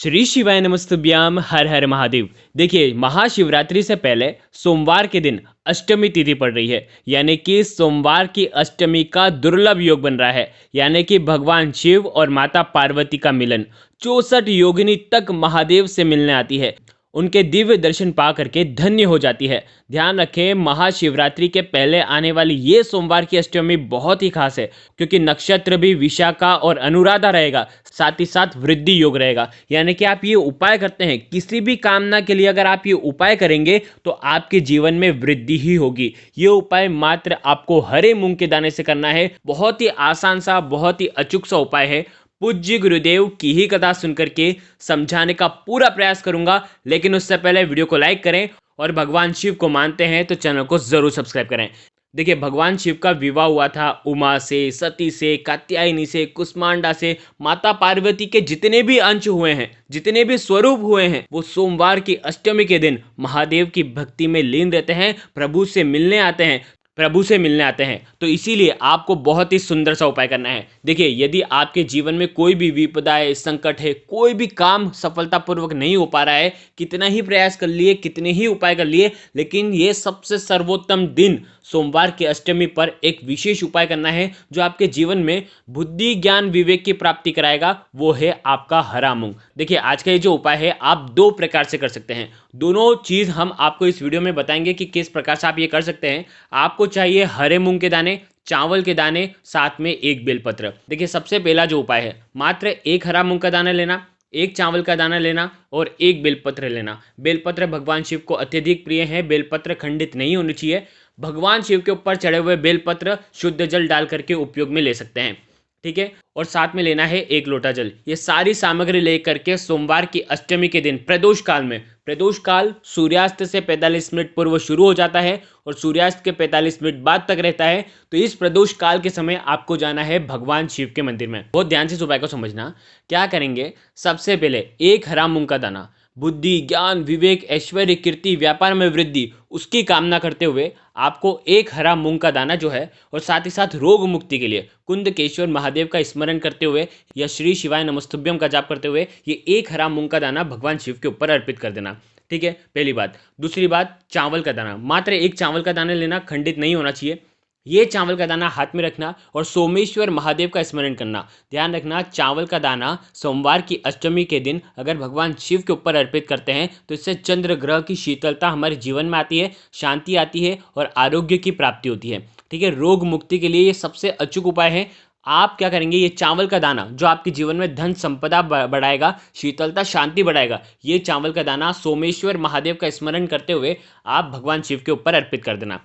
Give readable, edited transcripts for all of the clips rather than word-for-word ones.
श्री शिवाय नमस्तुभ्याम हर हर महादेव। देखिए, महाशिवरात्रि से पहले सोमवार के दिन अष्टमी तिथि पड़ रही है, यानी कि सोमवार की अष्टमी का दुर्लभ योग बन रहा है। यानी कि भगवान शिव और माता पार्वती का मिलन 64 योगिनी तक महादेव से मिलने आती है। उनके दिव्य दर्शन पा करके धन्य हो जाती है। ध्यान रखें, महाशिवरात्रि के पहले आने वाली ये सोमवार की अष्टमी बहुत ही खास है, क्योंकि नक्षत्र भी विशाखा और अनुराधा रहेगा, साथ ही साथ वृद्धि योग रहेगा। यानी कि आप ये उपाय करते हैं, किसी भी कामना के लिए अगर आप ये उपाय करेंगे तो आपके जीवन में वृद्धि ही होगी। ये उपाय मात्र आपको हरे मूंग के दाने से करना है। बहुत ही आसान सा, बहुत ही अचूक सा उपाय है। पूज्य गुरुदेव की ही कथा सुनकर के समझाने का पूरा प्रयास करूंगा, लेकिन उससे पहले वीडियो को लाइक करें और भगवान शिव को मानते हैं तो चैनल को जरूर सब्सक्राइब करें। देखिए, भगवान शिव का विवाह हुआ था उमा से, सती से, कात्यायनी से, कुष्मांडा से। माता पार्वती के जितने भी अंश हुए हैं, जितने भी स्वरूप हुए हैं, वो सोमवार की अष्टमी के दिन महादेव की भक्ति में लीन रहते हैं, प्रभु से मिलने आते हैं, प्रभु से मिलने आते हैं। तो इसीलिए आपको बहुत ही सुंदर सा उपाय करना है। देखिए, यदि आपके जीवन में कोई भी विपदा है, संकट है, कोई भी काम सफलतापूर्वक नहीं हो पा रहा है, कितना ही प्रयास कर लिए, कितने ही उपाय कर लिए, लेकिन ये सबसे सर्वोत्तम दिन सोमवार की अष्टमी पर एक विशेष उपाय करना है जो आपके जीवन में बुद्धि, ज्ञान, विवेक की प्राप्ति कराएगा। वो है आपका हरा मूंग। देखिए, आज का ये जो उपाय है आप दो प्रकार से कर सकते हैं। दोनों चीज हम आपको इस वीडियो में बताएंगे कि किस प्रकार से आप ये कर सकते हैं। आपको चाहिए हरे मूंग के दाने, चावल के दाने, साथ में एक बेलपत्र। देखिए, सबसे पहला जो उपाय है, मात्र एक हरा मूंग का दाना लेना, एक चावल का दाना लेना और एक बेलपत्र लेना। बेलपत्र भगवान शिव को अत्यधिक प्रिय है। बेलपत्र खंडित नहीं होनी चाहिए। भगवान शिव के ऊपर चढ़े हुए बेलपत्र शुद्ध जल डाल करके उपयोग में ले सकते हैं, ठीक है। और साथ में लेना है एक लोटा जल। ये सारी सामग्री लेकर के सोमवार की अष्टमी के दिन प्रदोष काल में, प्रदोष काल सूर्यास्त से 45 मिनट पूर्व शुरू हो जाता है और सूर्यास्त के 45 मिनट बाद तक रहता है। तो इस प्रदोष काल के समय आपको जाना है भगवान शिव के मंदिर में। बहुत ध्यान से इस उपाय को समझना। क्या करेंगे, सबसे पहले एक हरा मूंग का दाना, बुद्धि, ज्ञान, विवेक, ऐश्वर्य, कीर्ति, व्यापार में वृद्धि, उसकी कामना करते हुए आपको एक हरा मूंग का दाना जो है, और साथ ही साथ रोग मुक्ति के लिए कुंदकेश्वर महादेव का स्मरण करते हुए या श्री शिवाय नमस्तुभ्यम का जाप करते हुए ये एक हरा मूंग का दाना भगवान शिव के ऊपर अर्पित कर देना, ठीक है। पहली बात। दूसरी बात, चावल का दाना, मात्र एक चावल का दाना लेना, खंडित नहीं होना चाहिए। ये चावल का दाना हाथ में रखना और सोमेश्वर महादेव का स्मरण करना। ध्यान रखना, चावल का दाना सोमवार की अष्टमी के दिन अगर भगवान शिव के ऊपर अर्पित करते हैं तो इससे चंद्र ग्रह की शीतलता हमारे जीवन में आती है, शांति आती है और आरोग्य की प्राप्ति होती है, ठीक है। रोग मुक्ति के लिए ये सबसे अचूक उपाय है। आप क्या करेंगे, ये चावल का दाना जो आपके जीवन में धन संपदा बढ़ाएगा, शीतलता, शांति बढ़ाएगा, ये चावल का दाना सोमेश्वर महादेव का स्मरण करते हुए आप भगवान शिव के ऊपर अर्पित कर देना,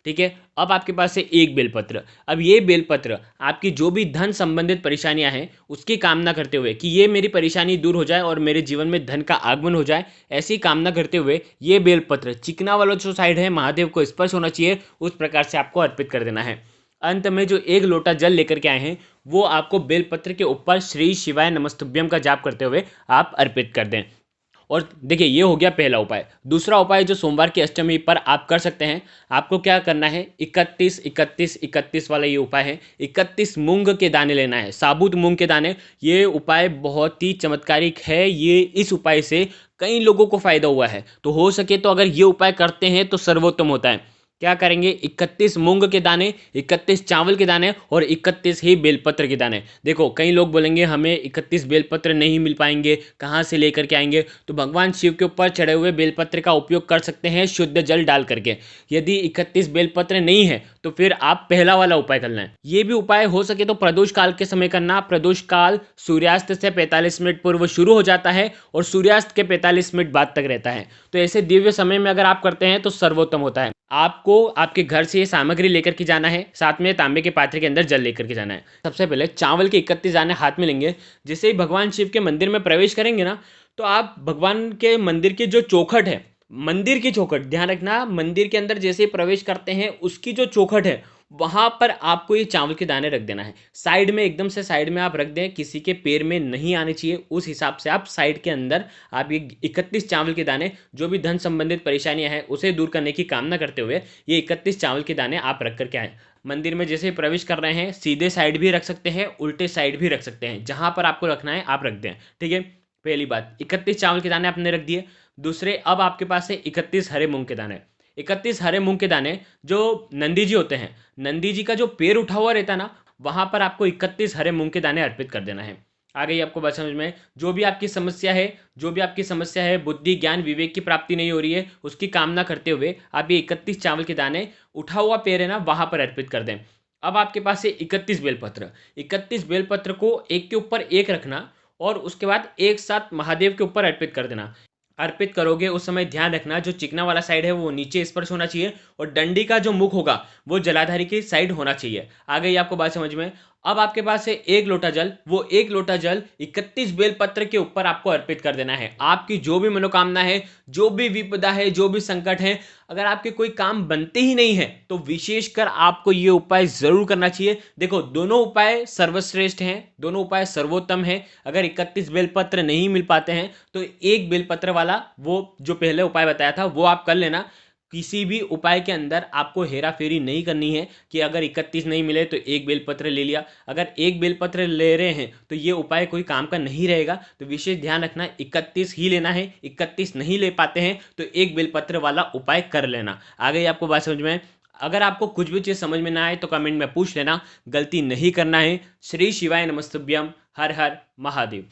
ठीक है। अब आपके पास है एक बेलपत्र। अब ये बेलपत्र आपकी जो भी धन संबंधित परेशानियां हैं उसकी कामना करते हुए कि ये मेरी परेशानी दूर हो जाए और मेरे जीवन में धन का आगमन हो जाए, ऐसी कामना करते हुए ये बेलपत्र चिकना वाला जो साइड है महादेव को स्पर्श होना चाहिए, उस प्रकार से आपको अर्पित कर देना है। अंत में जो एक लोटा जल लेकर के आए हैं वो आपको बेलपत्र के ऊपर श्री शिवाय नमस्तुभ्यम का जाप करते हुए आप अर्पित कर दें। और देखिए, ये हो गया पहला उपाय। दूसरा उपाय जो सोमवार की अष्टमी पर आप कर सकते हैं, आपको क्या करना है, 31 31 31 वाला ये उपाय है। 31 मूंग के दाने लेना है, साबुत मूंग के दाने। ये उपाय बहुत ही चमत्कारिक है। ये इस उपाय से कई लोगों को फायदा हुआ है, तो हो सके तो अगर ये उपाय करते हैं तो सर्वोत्तम होता है। क्या करेंगे, 31 मूंग के दाने, 31 चावल के दाने और 31 ही बेलपत्र के दाने। देखो, कई लोग बोलेंगे हमें 31 बेलपत्र नहीं मिल पाएंगे, कहाँ से लेकर के आएंगे, तो भगवान शिव के ऊपर चढ़े हुए बेलपत्र का उपयोग कर सकते हैं शुद्ध जल डाल करके। यदि 31 बेलपत्र नहीं है तो फिर आप पहला वाला उपाय करना है। ये भी उपाय हो सके तो प्रदोष काल के समय करना। प्रदोष काल सूर्यास्त से 45 मिनट पूर्व शुरू हो जाता है और सूर्यास्त के 45 मिनट बाद तक रहता है। तो ऐसे दिव्य समय में अगर आप करते हैं तो सर्वोत्तम होता है। आपको आपके घर से ये सामग्री लेकर के जाना है, साथ में तांबे के पात्र के अंदर जल लेकर के जाना है। सबसे पहले चावल के 31 दाने हाथ में लेंगे। जैसे ही भगवान शिव के मंदिर में प्रवेश करेंगे ना, तो आप भगवान के मंदिर की जो चौखट है, मंदिर की चौखट, ध्यान रखना, मंदिर के अंदर जैसे ही प्रवेश करते हैं उसकी जो चौखट है वहां पर आपको ये चावल के दाने रख देना है। साइड में, एकदम से साइड में आप रख दें, किसी के पैर में नहीं आने चाहिए। उस हिसाब से आप साइड के अंदर आप ये 31 चावल के दाने, जो भी धन संबंधित परेशानियां हैं उसे दूर करने की कामना करते हुए ये 31 चावल के दाने आप रख करके आए। मंदिर में जैसे प्रवेश कर रहे हैं, सीधे साइड भी रख सकते हैं, उल्टे साइड भी रख सकते हैं, जहां पर आपको रखना है आप रख दें, ठीक है। पहली बात 31 चावल के दाने आपने रख दिए। दूसरे अब आपके पास है 31 हरे मूंग के दाने। 31 हरे मूंग के दाने जो नंदी जी होते हैं, नंदी जी का जो पैर उठा हुआ रहता है ना, वहां पर आपको 31 हरे मूंग के दाने अर्पित कर देना है। आ गई आपको बात समझ में? जो भी आपकी समस्या है, जो भी आपकी समस्या है, बुद्धि ज्ञान विवेक की प्राप्ति नहीं हो रही है, उसकी कामना करते हुए आप ये 31 चावल के दाने उठा हुआ पैर है ना वहां पर अर्पित कर दें। अब आपके पास है 31 बेलपत्र। 31 बेलपत्र को एक के ऊपर एक रखना और उसके बाद एक साथ महादेव के ऊपर अर्पित कर देना। अर्पित करोगे उस समय ध्यान रखना जो चिकना वाला साइड है वो नीचे स्पर्श होना चाहिए और डंडी का जो मुख होगा वो जलाधारी की साइड होना चाहिए। आ गई आपको बात समझ में? अब आपके पास है एक लोटा जल। वो एक लोटा जल 31 बेलपत्र के ऊपर आपको अर्पित कर देना है। आपकी जो भी मनोकामना है, जो भी विपदा है, जो भी संकट है, अगर आपके कोई काम बनते ही नहीं है तो विशेषकर आपको ये उपाय जरूर करना चाहिए। देखो दोनों उपाय सर्वश्रेष्ठ हैं, दोनों उपाय सर्वोत्तम है। अगर 31 बेलपत्र नहीं मिल पाते हैं तो एक बेलपत्र वाला वो जो पहले उपाय बताया था वो आप कर लेना। किसी भी उपाय के अंदर आपको हेरा फेरी नहीं करनी है कि अगर 31 नहीं मिले तो एक बेलपत्र ले लिया। अगर एक बेलपत्र ले रहे हैं तो ये उपाय कोई काम का नहीं रहेगा। तो विशेष ध्यान रखना 31 ही लेना है। 31 नहीं ले पाते हैं तो एक बेलपत्र वाला उपाय कर लेना। आ गई आपको बात समझ में? अगर आपको कुछ भी चीज़ समझ में ना आए तो कमेंट में पूछ लेना। गलती नहीं करना है। श्री शिवाय नमस्तुभ्यम। हर हर महादेव।